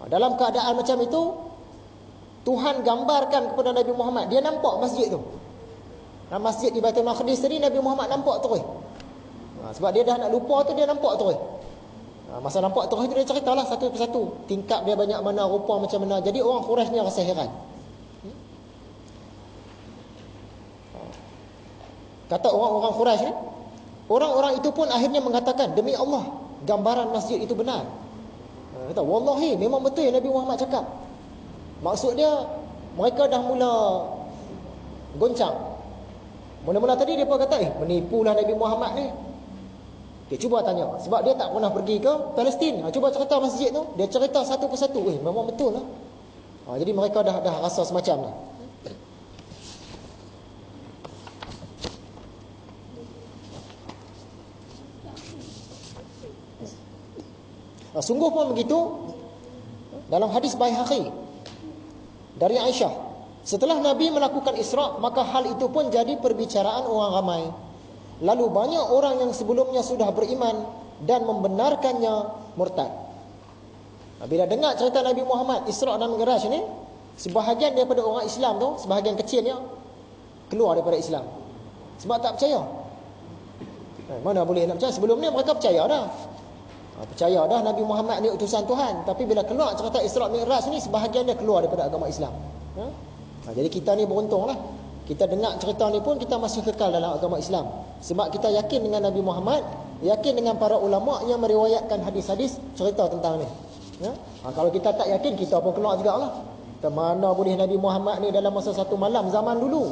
Dalam keadaan macam itu, Tuhan gambarkan kepada Nabi Muhammad. Dia nampak masjid tu. Masjid di Baitul Maqdis tadi Nabi Muhammad nampak terus. Sebab dia dah nak lupa tu, dia nampak terus. Masa nampak terus tu dia ceritalah satu persatu. Tingkap dia banyak mana, rupa macam mana. Jadi orang Quraisy ni rasa heran. Kata orang-orang Quraisy ni, orang-orang itu pun akhirnya mengatakan, demi Allah, gambaran masjid itu benar. Kata, wallahi, memang betul yang Nabi Muhammad cakap. Maksud dia, mereka dah mula goncang. Mula-mula tadi dia pun kata, menipulah Nabi Muhammad ni. Okay, cuba tanya. Sebab dia tak pernah pergi ke Palestin. Cuba cerita masjid tu. Dia cerita satu persatu. Memang betul lah. Jadi mereka dah rasa semacam ni. Sungguh pun begitu. Dalam hadis Baihaqi dari Aisyah, setelah Nabi melakukan Isra', maka hal itu pun jadi perbicaraan orang ramai. Lalu banyak orang yang sebelumnya sudah beriman dan membenarkannya murtad. Bila dengar cerita Nabi Muhammad Isra' dan Mi'raj ni, sebahagian daripada orang Islam tu, sebahagian kecilnya keluar daripada Islam. Sebab tak percaya. Mana boleh nak percaya? Sebelum ni mereka percaya dah. Percaya dah Nabi Muhammad ni utusan Tuhan. Tapi bila keluar cerita Isra' Mi'raj ni, sebahagian dia keluar daripada agama Islam. Jadi kita ni beruntung lah. Kita dengar cerita ni pun kita masih kekal dalam agama Islam. Sebab kita yakin dengan Nabi Muhammad, yakin dengan para ulama' yang meriwayatkan hadis-hadis cerita tentang ni. Kalau kita tak yakin, kita pun keluar jugalah. Mana boleh Nabi Muhammad ni dalam masa satu malam, zaman dulu.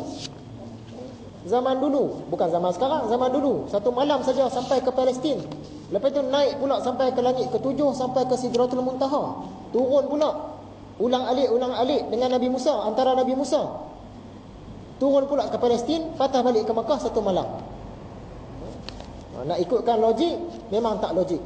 Zaman dulu, bukan zaman sekarang, zaman dulu. Satu malam saja sampai ke Palestin. Lepas tu naik pula sampai ke langit ke-7, sampai ke Sidratul Muntaha. Turun pula. Ulang-alik dengan Nabi Musa, antara Nabi Musa. Turun pula ke Palestin, patah balik ke Makkah satu malam. Nak ikutkan logik, memang tak logik.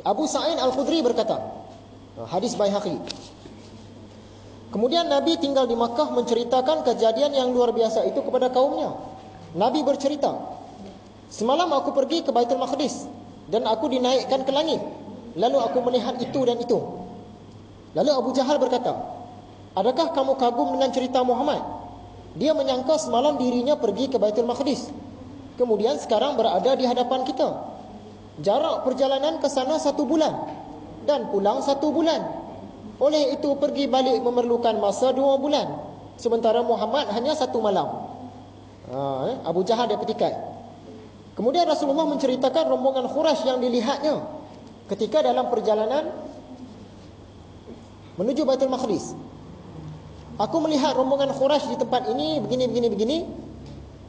Abu Sa'id Al-Khudri berkata, hadis Baihaqi, kemudian Nabi tinggal di Makkah menceritakan kejadian yang luar biasa itu kepada kaumnya. Nabi bercerita, semalam aku pergi ke Baitul Maqdis dan aku dinaikkan ke langit. Lalu aku melihat itu dan itu. Lalu Abu Jahal berkata, adakah kamu kagum dengan cerita Muhammad? Dia menyangka semalam dirinya pergi ke Baitul Maqdis, kemudian sekarang berada di hadapan kita. Jarak perjalanan ke sana 1 bulan dan pulang 1 bulan. Oleh itu pergi balik memerlukan masa 2 bulan. Sementara Muhammad hanya 1 malam. Abu Jahal dia petikai. Kemudian Rasulullah menceritakan rombongan Quraisy yang dilihatnya ketika dalam perjalanan menuju Baitul Maqdis. Aku melihat rombongan Quraisy di tempat ini begini.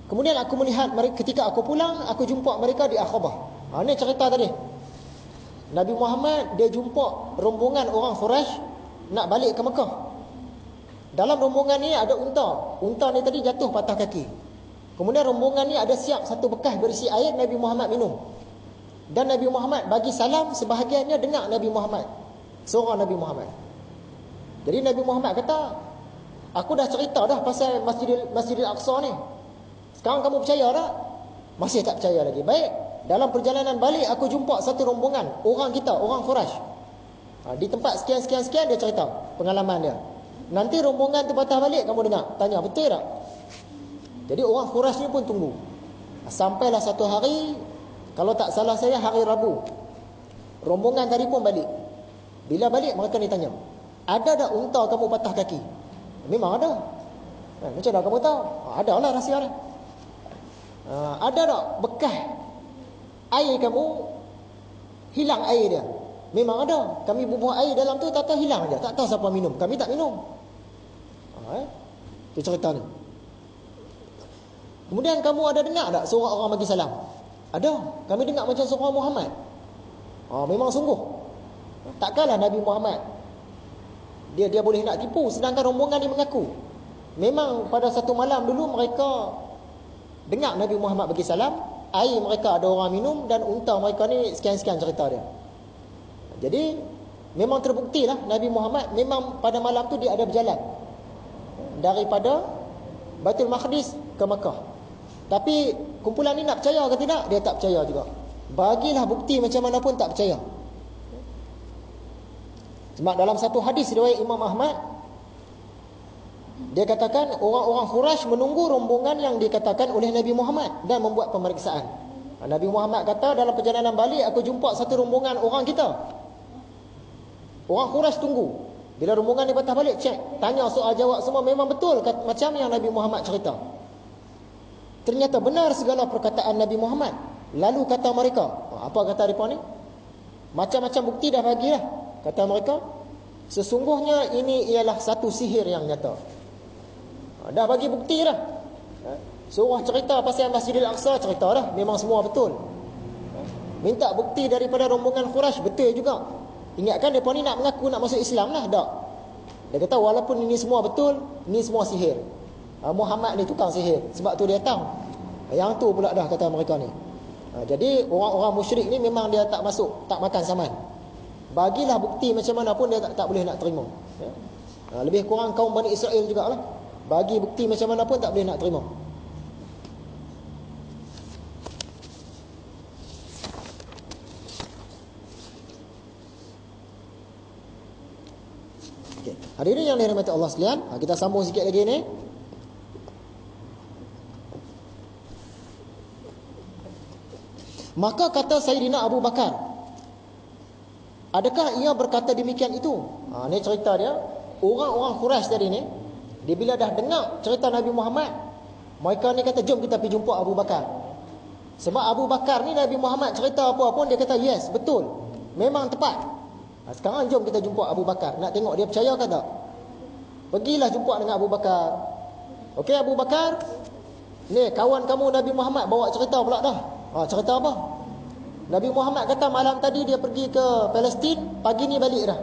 Kemudian aku melihat mereka ketika aku pulang, aku jumpa mereka di Aqabah. Ini cerita tadi. Nabi Muhammad dia jumpa rombongan orang Quraisy nak balik ke Mekah. Dalam rombongan ni ada unta. Unta ni tadi jatuh patah kaki. Kemudian rombongan ni ada siap satu bekas berisi air Nabi Muhammad minum. Dan Nabi Muhammad bagi salam, sebahagiannya dengar Nabi Muhammad, suara Nabi Muhammad. Jadi Nabi Muhammad kata, aku dah cerita dah pasal Masjidil Aqsa ni. Sekarang kamu percaya tak? Masih tak percaya lagi. Baik, dalam perjalanan balik aku jumpa satu rombongan orang kita, orang Quraisy. Di tempat sekian dia cerita pengalaman dia. Nanti rombongan tu patah balik, kamu dengar, tanya betul tak? Jadi orang Quraisy ni pun tunggu. Sampailah satu hari, kalau tak salah saya hari Rabu, rombongan tadi pun balik. Bila balik mereka ni tanya, ada tak unta kamu patah kaki? Memang ada. Macam mana kamu tahu? Ada lah rahsia dia. Ada tak bekas air kamu hilang air dia? Memang ada. Kami bubuh air dalam tu, tak tahu hilang aja. Tak tahu siapa minum. Kami tak minum. Itu cerita ni. Kemudian kamu ada dengar tak suara orang bagi salam? Ada. Kami dengar macam suara Muhammad. Memang sungguh. Takkanlah Nabi Muhammad dia boleh nak tipu, sedangkan rombongan ni mengaku memang pada satu malam dulu mereka dengar Nabi Muhammad bagi salam, air mereka ada orang minum, dan unta mereka ni sekian-sekian cerita dia. Jadi memang terbuktilah Nabi Muhammad memang pada malam tu dia ada berjalan. daripada Baitul Maqdis ke Mekah. Tapi kumpulan ni nak percaya ke tidak? Dia tak percaya juga. Bagilah bukti macam mana pun tak percaya. Sebab dalam satu hadis riwayat Imam Ahmad, dia katakan orang-orang Quraisy menunggu rombongan yang dikatakan oleh Nabi Muhammad dan membuat pemeriksaan. Nabi Muhammad kata, dalam perjalanan balik aku jumpa satu rombongan orang kita. Orang Quraisy tunggu. Bila rombongan ni patah balik, cek, tanya soal jawab semua, memang betul macam yang Nabi Muhammad cerita. Ternyata benar segala perkataan Nabi Muhammad. Lalu kata mereka, apa kata mereka ni? Macam-macam bukti dah bagilah. Kata mereka, sesungguhnya ini ialah satu sihir yang nyata. Dah bagi bukti dah. Suruh cerita pasal Masjidil Aqsa, cerita dah, memang semua betul. Minta bukti daripada rombongan Quraisy, betul juga. Ingatkan mereka ni nak mengaku nak masuk Islam lah, tak. Dia kata walaupun ini semua betul, ini semua sihir. Muhammad ni tukang sihir, sebab tu dia tahu. Yang tu pula dah kata mereka ni. Jadi orang-orang musyrik ni memang dia tak masuk, tak makan saman. Bagilah bukti macam mana pun dia tak boleh nak terima. Lebih kurang kaum Bani Israel jugalah. Bagi bukti macam mana pun tak boleh nak terima. Okay. Hadirin yang dirahmati Allah sekalian, kita sambung sikit lagi ni. Maka kata Sayyidina Abu Bakar, adakah ia berkata demikian itu? Ni cerita dia. Orang-orang Quraisy tadi ni, dia bila dah dengar cerita Nabi Muhammad, mereka ni kata, jom kita pergi jumpa Abu Bakar. Sebab Abu Bakar ni Nabi Muhammad cerita apa pun dia kata yes, betul, memang tepat. Sekarang jom kita jumpa Abu Bakar, nak tengok dia percaya ke tak. Pergilah jumpa dengan Abu Bakar. Okey Abu Bakar, ni kawan kamu Nabi Muhammad bawa cerita pula dah. Cerita apa? Nabi Muhammad kata malam tadi dia pergi ke Palestin, pagi ni balik dah.